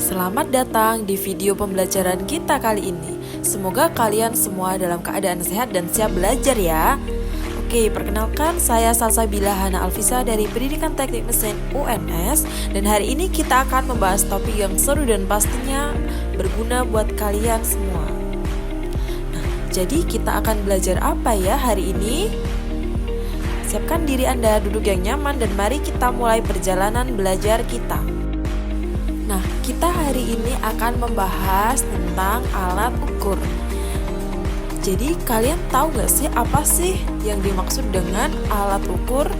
Selamat datang di video pembelajaran kita kali ini. Semoga kalian semua dalam keadaan sehat dan siap belajar ya. Oke, perkenalkan saya Salsabila Hana Alfisa dari Pendidikan Teknik Mesin UNS. Dan hari ini kita akan membahas topik yang seru dan pastinya berguna buat kalian semua. Nah, jadi kita akan belajar apa ya hari ini? Siapkan diri Anda duduk yang nyaman dan mari kita mulai perjalanan belajar kita. Nah, kita hari ini akan membahas tentang alat ukur. Jadi, kalian tahu gak sih apa sih yang dimaksud dengan alat ukur?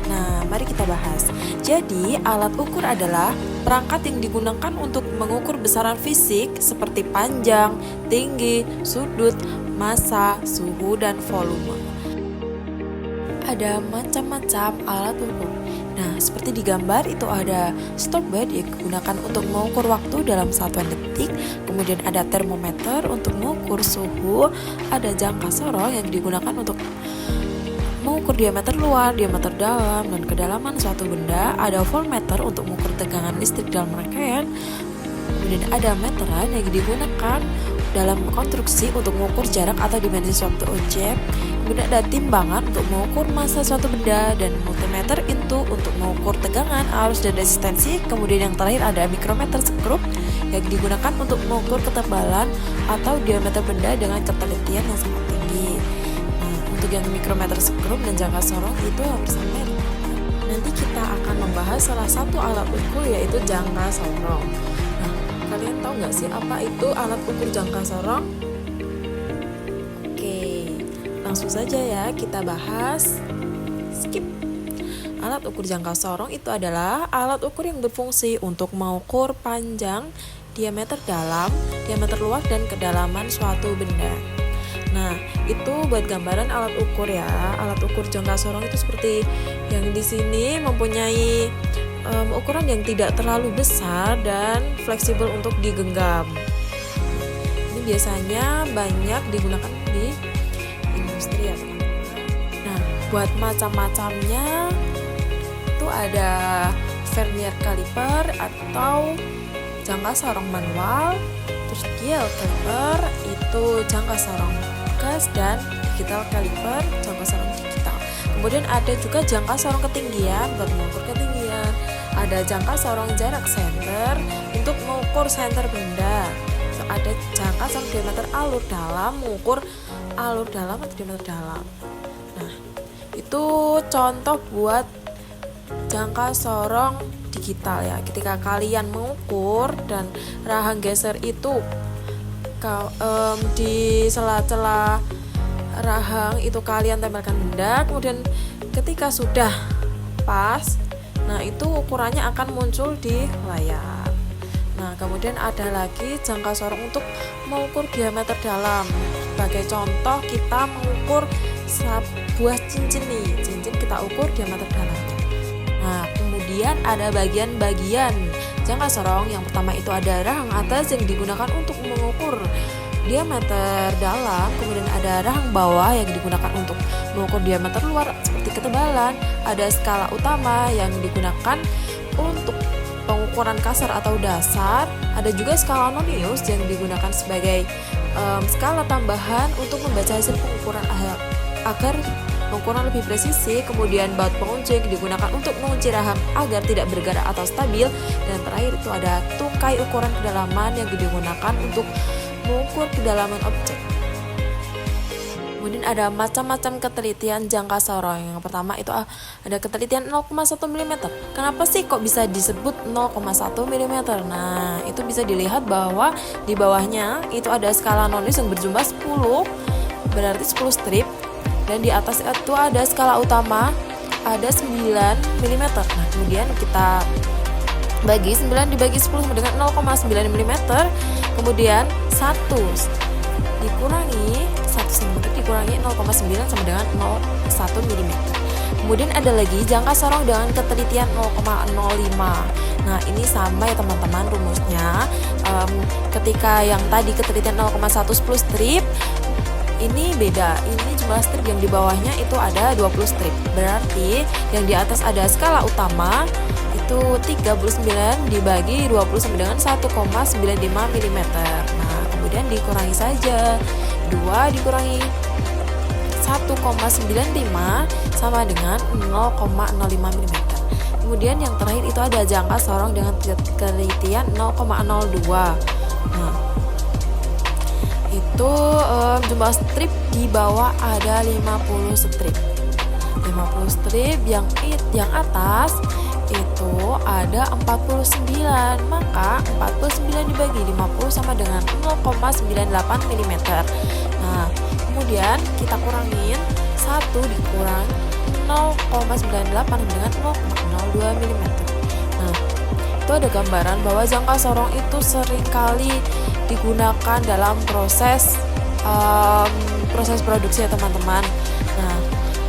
Nah, mari kita bahas. Jadi, alat ukur adalah perangkat yang digunakan untuk mengukur besaran fisik seperti panjang, tinggi, sudut, massa, suhu, dan volume. Ada macam-macam alat ukur. Nah, seperti di gambar itu ada stopwatch yang digunakan untuk mengukur waktu dalam satuan detik. Kemudian ada termometer untuk mengukur suhu. Ada jangka sorong yang digunakan untuk mengukur diameter luar, diameter dalam, dan kedalaman suatu benda. Ada voltmeter untuk mengukur tegangan listrik dalam rangkaian. Kemudian ada meteran yang digunakan dalam konstruksi untuk mengukur jarak atau dimensi suatu objek. Kemudian ada timbangan untuk mengukur massa suatu benda, dan multimeter itu untuk mengukur tegangan, arus, dan resistensi. Kemudian yang terakhir ada mikrometer skrup yang digunakan untuk mengukur ketebalan atau diameter benda dengan ketelitian yang sangat tinggi. Nah, untuk yang mikrometer skrup dan jangka sorong itu hampir sama. Nanti kita akan membahas salah satu alat ukur yaitu jangka sorong. Nah, kalian tahu nggak sih apa itu alat ukur jangka sorong? Langsung saja ya kita bahas. Skip. Alat ukur jangka sorong itu adalah alat ukur yang berfungsi untuk mengukur panjang, diameter dalam, diameter luar, dan kedalaman suatu benda. Nah, itu buat gambaran alat ukur ya. Alat ukur jangka sorong itu seperti yang di sini mempunyai ukuran yang tidak terlalu besar dan fleksibel untuk digenggam. Ini biasanya banyak digunakan di industri ya teman-teman. Nah, buat macam-macamnya itu ada vernier caliper atau jangka sorong manual, terus dial caliper itu jangka sorong gas, dan digital caliper jangka sorong digital. Kemudian ada juga jangka sorong ketinggian buat mengukur ketinggian. Ada jangka sorong jarak senter untuk mengukur senter benda. Ada jangka sorong diameter alur dalam mengukur alur dalam atau diameter dalam. Nah, itu contoh buat jangka sorong digital ya. Ketika kalian mengukur dan rahang geser itu di sela-sela rahang itu kalian tempelkan benda, kemudian ketika sudah pas, nah itu ukurannya akan muncul di layar. Nah, kemudian ada lagi jangka sorong untuk mengukur diameter dalam. Sebagai contoh, kita mengukur sebuah cincin nih. Cincin kita ukur diameter dalamnya. Nah, kemudian ada bagian-bagian jangka sorong. Yang pertama itu ada rahang atas yang digunakan untuk mengukur diameter dalam. Kemudian ada rahang bawah yang digunakan untuk mengukur diameter luar seperti ketebalan. Ada skala utama yang digunakan untuk pengukuran kasar atau dasar. Ada juga skala nonius yang digunakan sebagai skala tambahan untuk membaca hasil pengukuran agar pengukuran lebih presisi. Kemudian baut pengunci yang digunakan untuk mengunci rahang agar tidak bergerak atau stabil. Dan terakhir itu ada tungkai ukuran kedalaman yang digunakan untuk mengukur kedalaman objek. Kemudian ada macam-macam ketelitian jangka sorong. Yang pertama itu ada ketelitian 0,1 mm. Kenapa sih kok bisa disebut 0,1 mm? Nah, itu bisa dilihat bahwa di bawahnya itu ada skala nonius yang berjumlah 10, berarti 10 strip. Dan di atas itu ada skala utama, ada 9 mm. Nah, kemudian kita bagi 9 dibagi 10 sama dengan 0,9 mm. Kemudian 1 dikurangi 1 cm dikurangi 0,9 sama dengan 0,1 mm. Kemudian ada lagi jangka sorong dengan ketelitian 0,05. Nah, ini sama ya teman-teman rumusnya. Ketika yang tadi ketelitian 0,1 10 strip, ini beda. Ini jumlah strip yang di bawahnya itu ada 20 strip. Berarti yang di atas ada skala utama itu 39 dibagi 20 sama dengan 1,95 mm. Nah, kemudian dikurangi saja. 2 dikurangi 1,95 sama dengan 0,05 mm. Kemudian yang terakhir itu ada jangka sorong dengan telitian 0,02. Nah, itu jumlah strip di bawah ada 50 strip. 50 strip yang atas itu ada 49, maka 49 dibagi 50 sama dengan 0,98 mm. Nah, kemudian kita kurangin 1 dikurang 0,98 dengan 0,02 mm. Nah, itu ada gambaran bahwa jangka sorong itu seringkali digunakan dalam proses produksi ya teman-teman. Nah,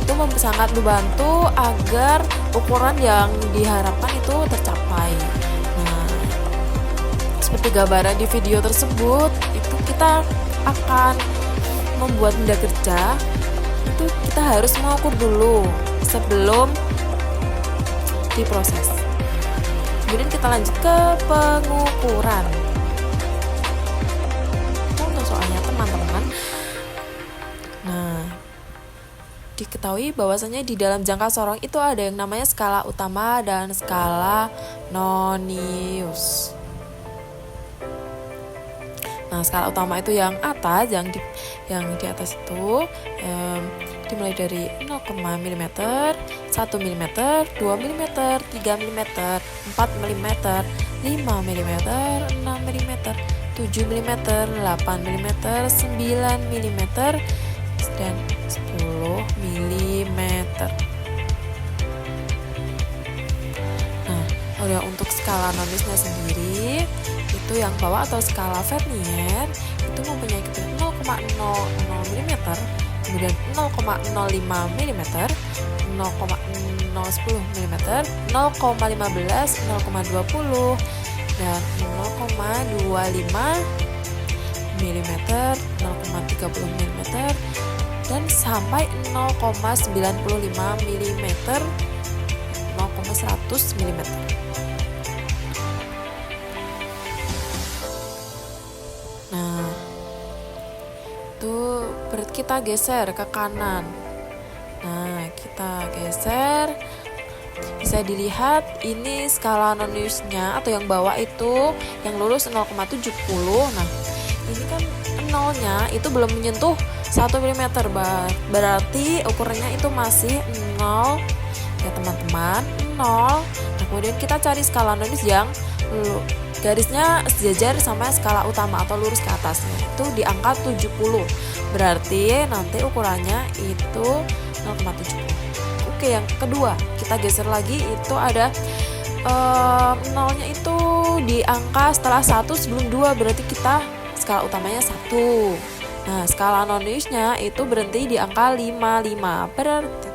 itu sangat membantu agar ukuran yang diharapkan itu tercapai. Nah, seperti gambaran di video tersebut, itu kita akan membuat benda kerja, itu kita harus mengukur dulu sebelum diproses. Kemudian kita lanjut ke pengukuran. Contoh soalnya teman-teman. Nah, diketahui bahwasanya di dalam jangka sorong itu ada yang namanya skala utama dan skala Nonius. Nah, skala utama itu yang atas, yang di atas itu dimulai dari 0, mm, 1 mm, 2 mm, 3 mm, 4 mm, 5 mm, 6 mm, 7 mm, 8 mm, 9 mm, dan 10 mm. Nah, untuk skala Noniusnya sendiri itu yang bawah atau skala Vernier itu mempunyai ketinggian 0,00 mm, kemudian 0,05 mm, 0,010 mm, 0,15, 0,20 dan 0,25 mm, 0,30 mm dan sampai 0,95 mm, 0,100 mm. Nah, itu berarti kita geser ke kanan. Nah, kita geser, bisa dilihat ini skala Noniusnya atau yang bawah itu yang lurus 0,70. Nah, ini kan nolnya itu belum menyentuh 1 mm, berarti ukurannya itu masih 0 ya teman-teman, 0. Nah, kemudian kita cari skala Nonius yang garisnya sejajar sama skala utama atau lurus ke atasnya, itu di angka 70. Berarti nanti ukurannya itu 0,70. Oke, yang kedua kita geser lagi, itu ada nolnya itu di angka setelah 1 sebelum 2, berarti kita skala utamanya 1. Nah, skala Noniusnya itu berhenti di angka 55, berarti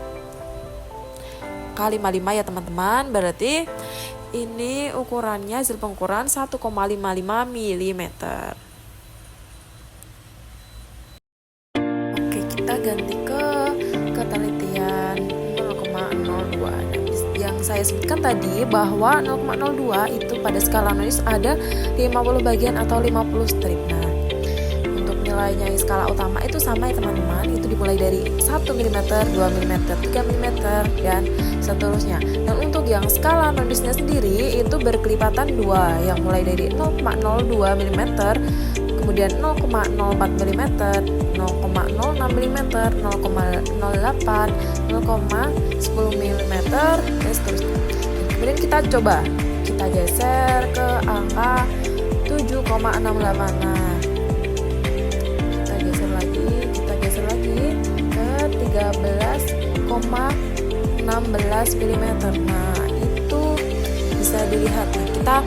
kali 55 ya teman-teman, berarti ini ukurannya hasil pengukuran 1,55 mm. Oke, kita ganti ke ketelitian 0,02. Yang saya sebutkan tadi bahwa 0,02 itu pada skala Nonius ada 50 bagian atau 50 strip. Nah, untuk nilainya skala utama itu sama ya teman-teman, itu dimulai dari 1 mm, 2 mm, 3 mm dan seterusnya. Dan untuk yang skala Noniusnya sendiri itu berkelipatan 2, yang mulai dari 0,02 mm, kemudian 0,04 mm, 0,06 mm, 0,08, 0,10 mm dan seterusnya. Kemudian kita coba, kita geser ke angka 7,68. Nah, kita geser lagi ke 13,16 mm. Nah, itu bisa dilihat. Nah, kita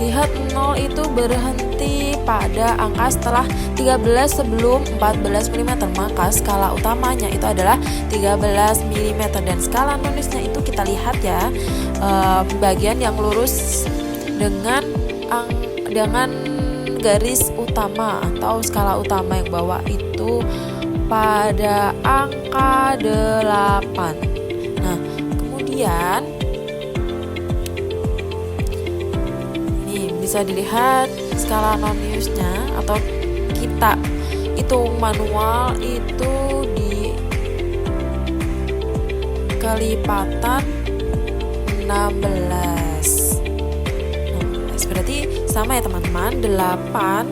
lihat 0 itu berhenti pada angka setelah 13 sebelum 14 mm, maka skala utamanya itu adalah 13 mm. Dan skala Noniusnya itu kita lihat ya, bagian yang lurus dengan garis utama atau skala utama yang bawah itu pada angka 8. Nah, kemudian Kemudian ini bisa dilihat skala non-newsnya, atau kita hitung manual itu di kelipatan 16. Berarti sama ya teman-teman, 8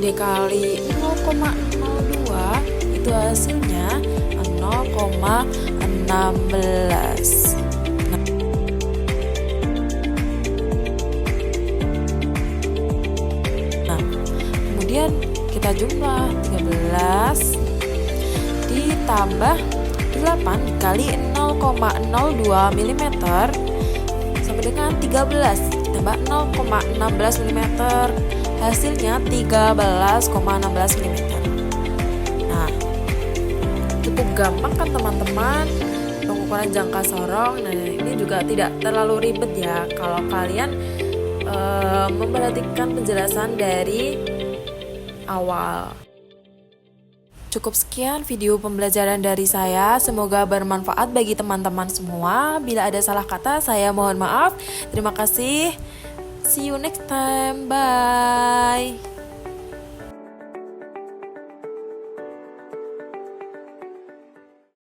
dikali 0,02 itu hasilnya 0,16. Nah, kemudian kita jumlah 13 ditambah 8 kali 0,02 mm sama dengan 13 ditambah 0,16 mm, hasilnya 13,16 mm. Nah, cukup gampang kan teman-teman pengukuran jangka sorong. Nah, ini juga tidak terlalu ribet ya kalau kalian memperhatikan penjelasan dari awal. Cukup sekian video pembelajaran dari saya, semoga bermanfaat bagi teman-teman semua. Bila ada salah kata, saya mohon maaf. Terima kasih. See you next time. Bye.